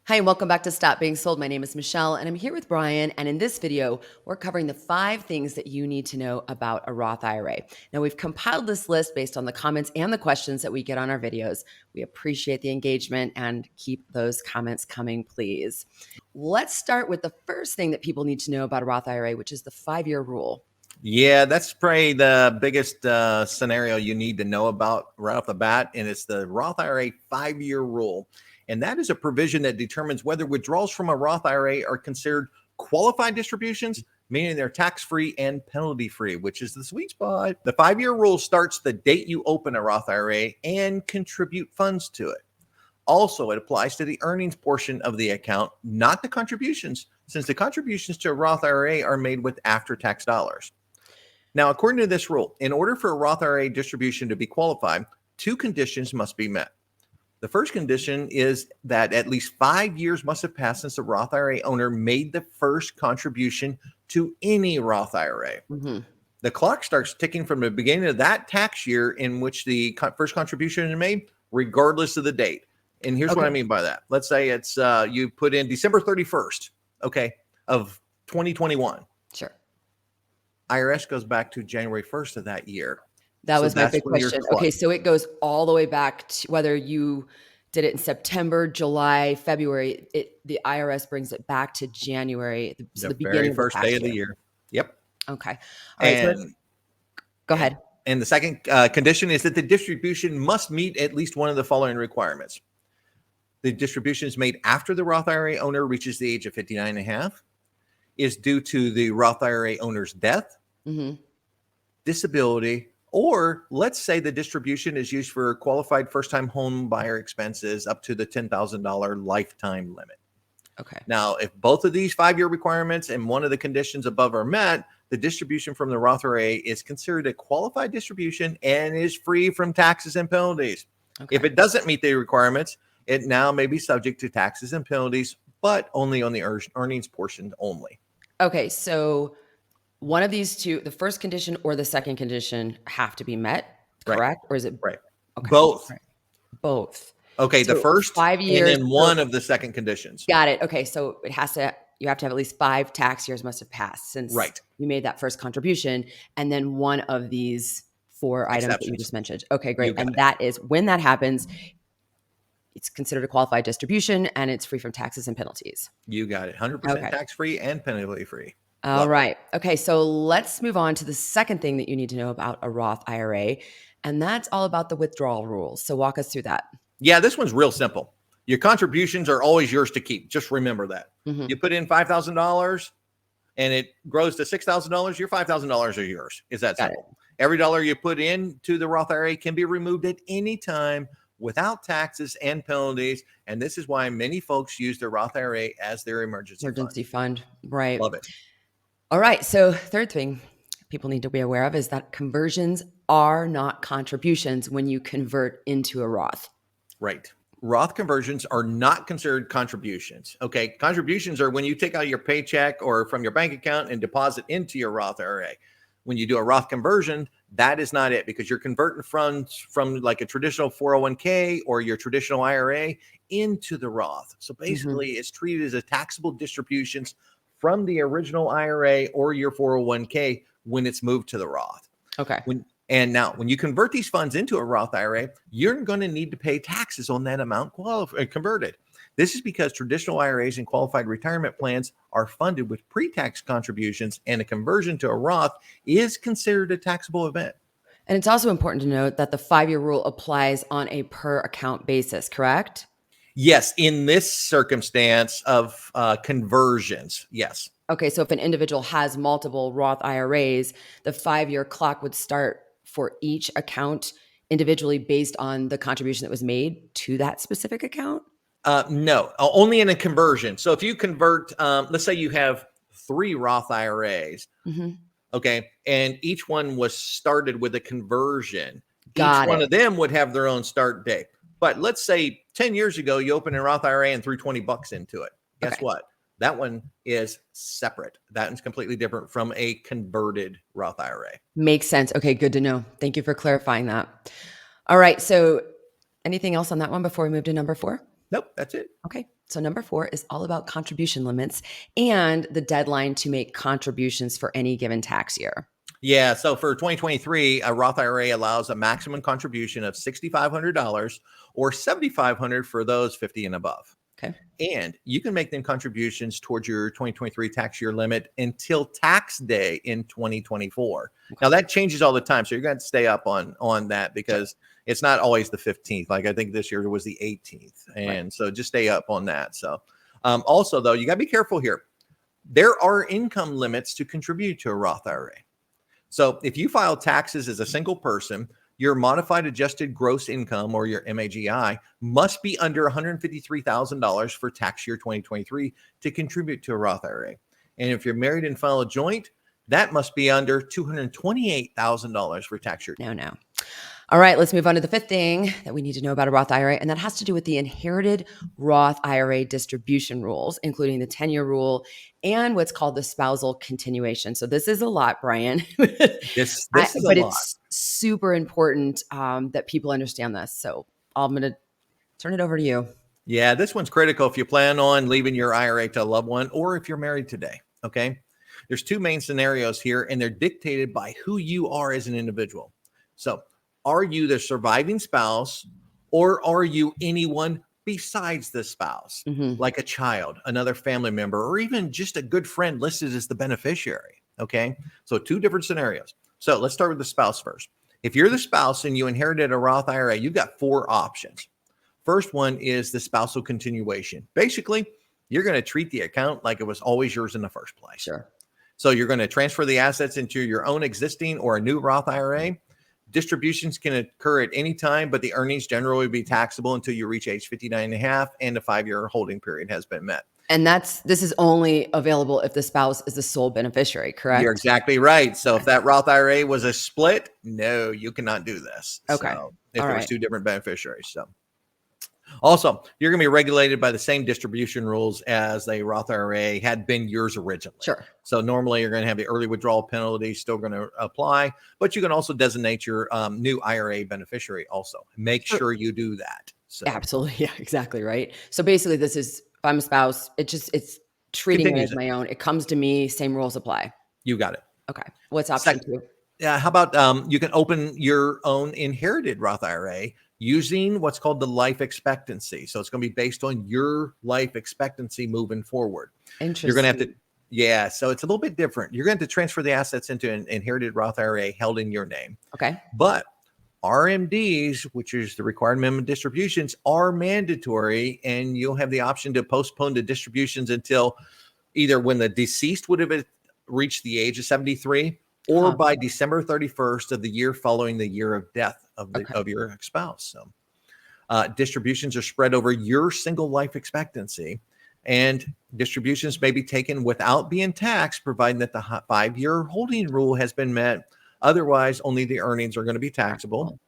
Hi, and welcome back to Stop Being Sold. My name is Michelle, and I'm here with Brian. And in this video, we're covering the 5 things that you need to know about a Roth IRA. Now, we've compiled this list based on the comments and the questions that we get on our videos. We appreciate the engagement and keep those comments coming, please. Let's start with the first thing that people need to know about a Roth IRA, which is the 5-year rule. Yeah, that's probably the biggest scenario you need to know about right off the bat. And it's the Roth IRA 5-year rule. And that is a provision that determines whether withdrawals from a Roth IRA are considered qualified distributions, meaning they're tax-free and penalty-free, which is the sweet spot. The 5-year rule starts the date you open a Roth IRA and contribute funds to it. Also, it applies to the earnings portion of the account, not the contributions, since the contributions to a Roth IRA are made with after-tax dollars. Now, according to this rule, in order for a Roth IRA distribution to be qualified, 2 conditions must be met. The first condition is that at least 5 years must have passed since the Roth IRA owner made the first contribution to any Roth IRA. The clock starts ticking from the beginning of that tax year in which the first contribution is made, regardless of the date. And here's what I mean by that. Let's say it's you put in December 31st, of 2021. Sure. IRS goes back to January 1st of that year. That was my big question. Okay, so it goes all the way back to whether you did it in September, July, February. The IRS brings it back to January, so the beginning very of first day of the year. Yep. Okay. All right. So go ahead. And the second condition is that the distribution must meet at least one of the following requirements. The distribution is made after the Roth IRA owner reaches the age of 59 and a half, is due to the Roth IRA owner's death, disability, or let's say the distribution is used for qualified first-time home buyer expenses up to the $10,000 lifetime limit. Okay. Now, if both of these 5-year requirements and one of the conditions above are met, the distribution from the Roth IRA is considered a qualified distribution and is free from taxes and penalties. Okay. If it doesn't meet the requirements, it now may be subject to taxes and penalties, but only on the earnings portion only. Okay, so one of these two, the first condition or the second condition, have to be met, correct? Right. Or is it right? Okay. Both. Right. Both. Okay, so the first 5 years, and then one of the second conditions. Got it. Okay, so you have to have at least 5 tax years must have passed since you made that first contribution, and then one of these 4 items that you just mentioned. Okay, great. And that is when that happens, it's considered a qualified distribution and it's free from taxes and penalties. You got it. 100% tax-free and penalty-free. All right. Okay. So let's move on to the second thing that you need to know about a Roth IRA. And that's all about the withdrawal rules. So walk us through that. Yeah, this one's real simple. Your contributions are always yours to keep. Just remember that. You put in $5,000 and it grows to $6,000, your $5,000 are yours. Is that simple? Every dollar you put into the Roth IRA can be removed at any time without taxes and penalties. And this is why many folks use their Roth IRA as their emergency fund. Right. Love it. All right. So third thing people need to be aware of is that conversions are not contributions when you convert into a Roth. Right. Roth conversions are not considered contributions. Okay. Contributions are when you take out your paycheck or from your bank account and deposit into your Roth IRA. When you do a Roth conversion, that is not it, because you're converting funds from like a traditional 401k or your traditional IRA into the Roth. So basically it's treated as a taxable distributions from the original IRA or your 401k when it's moved to the Roth. Okay. And now when you convert these funds into a Roth IRA, you're going to need to pay taxes on that amount converted. This is because traditional IRAs and qualified retirement plans are funded with pre-tax contributions, and a conversion to a Roth is considered a taxable event. And it's also important to note that the 5-year rule applies on a per account basis, correct? Yes, in this circumstance of conversions, yes. Okay, so if an individual has multiple Roth IRAs, the 5-year clock would start for each account individually based on the contribution that was made to that specific account? No, only in a conversion. So if you convert, let's say you have 3 Roth IRAs, okay, and each one was started with a conversion. Each one of them would have their own start date. But let's say 10 years ago, you opened a Roth IRA and threw $20 into it. Guess what? That one is separate. That one's completely different from a converted Roth IRA. Makes sense. Okay, good to know. Thank you for clarifying that. All right. So anything else on that one before we move to number 4? Nope, that's it. Okay. So number 4 is all about contribution limits and the deadline to make contributions for any given tax year. Yeah. So for 2023, a Roth IRA allows a maximum contribution of $6,500 or $7,500 for those 50 and above. Okay. And you can make them contributions towards your 2023 tax year limit until tax day in 2024. Now that changes all the time. So you're going to stay up on that because it's not always the 15th. Like I think this year was the 18th. And so just stay up on that. So also though, you got to be careful here. There are income limits to contribute to a Roth IRA. So if you file taxes as a single person, your modified adjusted gross income, or your MAGI, must be under $153,000 for tax year 2023 to contribute to a Roth IRA. And if you're married and file a joint, that must be under $228,000 for tax year. No. All right, let's move on to the 5th thing that we need to know about a Roth IRA, and that has to do with the inherited Roth IRA distribution rules, including the 10-year rule and what's called the spousal continuation. So this is a lot, Brian. This is a lot. It's super important that people understand this. So I'm going to turn it over to you. Yeah, this one's critical if you plan on leaving your IRA to a loved one or if you're married today, okay? There's 2 main scenarios here, and they're dictated by who you are as an individual. So are you the surviving spouse, or are you anyone besides the spouse, like a child, another family member, or even just a good friend listed as the beneficiary? Okay, so 2 different scenarios. So let's start with the spouse first. If you're the spouse and you inherited a Roth IRA, you've got 4 options. First one is the spousal continuation. Basically, you're going to treat the account like it was always yours in the first place. Sure. So you're going to transfer the assets into your own existing or a new Roth IRA. Distributions can occur at any time, but the earnings generally will be taxable until you reach age 59 and a half and a 5-year holding period has been met. And this is only available if the spouse is the sole beneficiary, correct? You're exactly right. So if that Roth IRA was a split, no, you cannot do this. Okay. So if there was 2 different beneficiaries. So also, you're going to be regulated by the same distribution rules as a Roth IRA had been yours originally. Sure. So normally you're going to have the early withdrawal penalty still going to apply, but you can also designate your new IRA beneficiary also. Make sure you do that. So. Absolutely. Yeah, exactly. Right. So basically this is, if I'm a spouse, it's treating it as my own. It comes to me, same rules apply. You got it. Okay. What's option 2? Yeah. How about you can open your own inherited Roth IRA using what's called the life expectancy. So it's going to be based on your life expectancy moving forward. Interesting. You're going to have to, yeah. So it's a little bit different. You're going to have to transfer the assets into an inherited Roth IRA held in your name. Okay. But RMDs, which is the required minimum distributions, are mandatory, and you'll have the option to postpone the distributions until either when the deceased would have reached the age of 73 or by December 31st of the year following the year of death of your spouse. So distributions are spread over your single life expectancy, and distributions may be taken without being taxed, providing that the 5-year holding rule has been met. Otherwise, only the earnings are going to be taxable.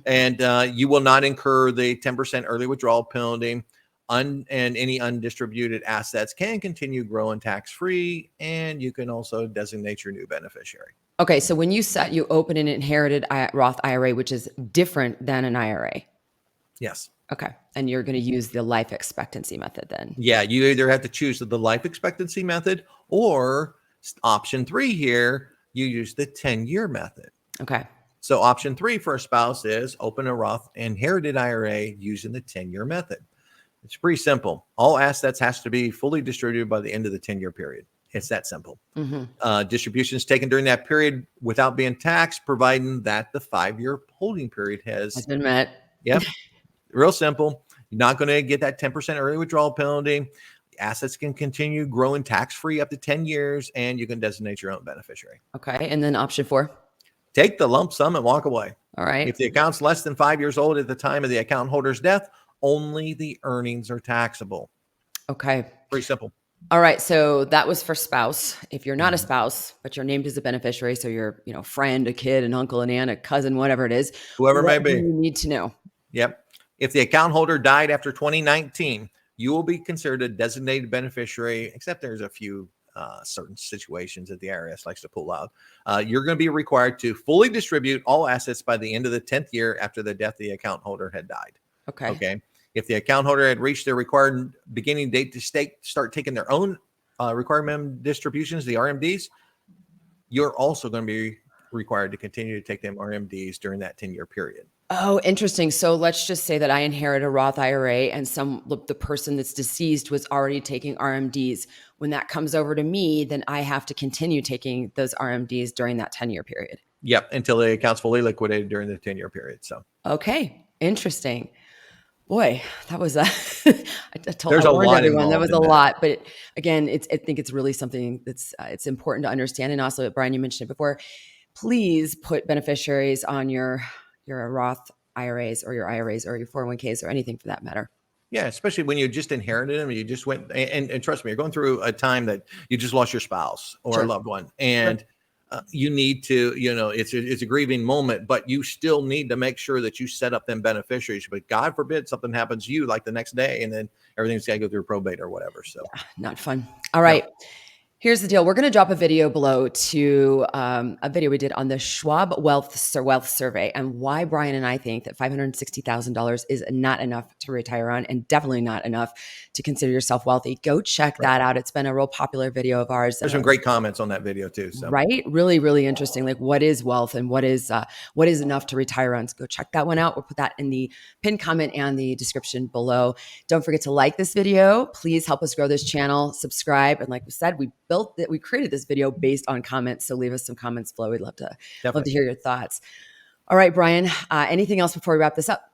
And you will not incur the 10% early withdrawal penalty. And any undistributed assets can continue growing tax-free, and you can also designate your new beneficiary. Okay, so when you open an inherited Roth IRA, which is different than an IRA. Yes. Okay, and you're going to use the life expectancy method then. Yeah, you either have to choose the life expectancy method, or option 3 here, you use the 10-year method. Okay. So option 3 for a spouse is open a Roth inherited IRA using the 10-year method. It's pretty simple. All assets has to be fully distributed by the end of the 10-year period. It's that simple. Distributions taken during that period without being taxed, providing that the 5-year holding period has been met. Yep. Real simple. You're not going to get that 10% early withdrawal penalty. Assets can continue growing tax-free up to 10 years, and you can designate your own beneficiary. Okay. And then option 4? Take the lump sum and walk away. All right. If the account's less than 5 years old at the time of the account holder's death, only the earnings are taxable. Okay. Pretty simple. All right. So that was for spouse. If you're not a spouse, but you're named as a beneficiary, so you're, friend, a kid, an uncle, an aunt, a cousin, whatever it is, whoever may be, you need to know. Yep. If the account holder died after 2019, you will be considered a designated beneficiary, except there's a few certain situations that the IRS likes to pull out. You're going to be required to fully distribute all assets by the end of the 10th year after the death of the account holder had died. Okay. If the account holder had reached their required beginning date to start taking their own required minimum distributions, the RMDs, you're also going to be required to continue to take them RMDs during that 10-year period. Oh, interesting. So let's just say that I inherit a Roth IRA and the person that's deceased was already taking RMDs. When that comes over to me, then I have to continue taking those RMDs during that 10-year period. Yep, until the account's fully liquidated during the 10-year period. So, okay, interesting. Boy, that was a. There's I a warned lot everyone that involved was in a that. lot, but again, I think it's really something that's it's important to understand. And also, Brian, you mentioned it before. Please put beneficiaries on your Roth IRAs or your IRAs or your 401ks or anything for that matter. Yeah, especially when you just inherited them, you just went and trust me, you're going through a time that you just lost your spouse or Sure. a loved one, and you need to, it's a grieving moment, but you still need to make sure that you set up them beneficiaries. But God forbid something happens to you like the next day, and then everything's got to go through probate or whatever. So, not fun. All right. No. Here's the deal. We're going to drop a video below to a video we did on the Schwab Wealth Survey and why Brian and I think that $560,000 is not enough to retire on and definitely not enough to consider yourself wealthy. Go check that out. It's been a real popular video of ours. There's some great comments on that video too. So. Right? Really, really interesting. Like what is wealth and what is enough to retire on? So go check that one out. We'll put that in the pinned comment and the description below. Don't forget to like this video. Please help us grow this channel, subscribe. And like we said, we created this video based on comments. So leave us some comments below. We'd love to hear your thoughts. All right, Brian, anything else before we wrap this up?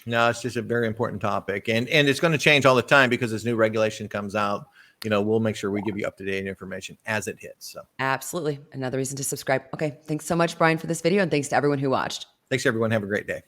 No, it's just a very important topic. And it's going to change all the time because as new regulation comes out, we'll make sure we give you up-to-date information as it hits. So absolutely. Another reason to subscribe. Okay. Thanks so much, Brian, for this video. And thanks to everyone who watched. Thanks, everyone. Have a great day.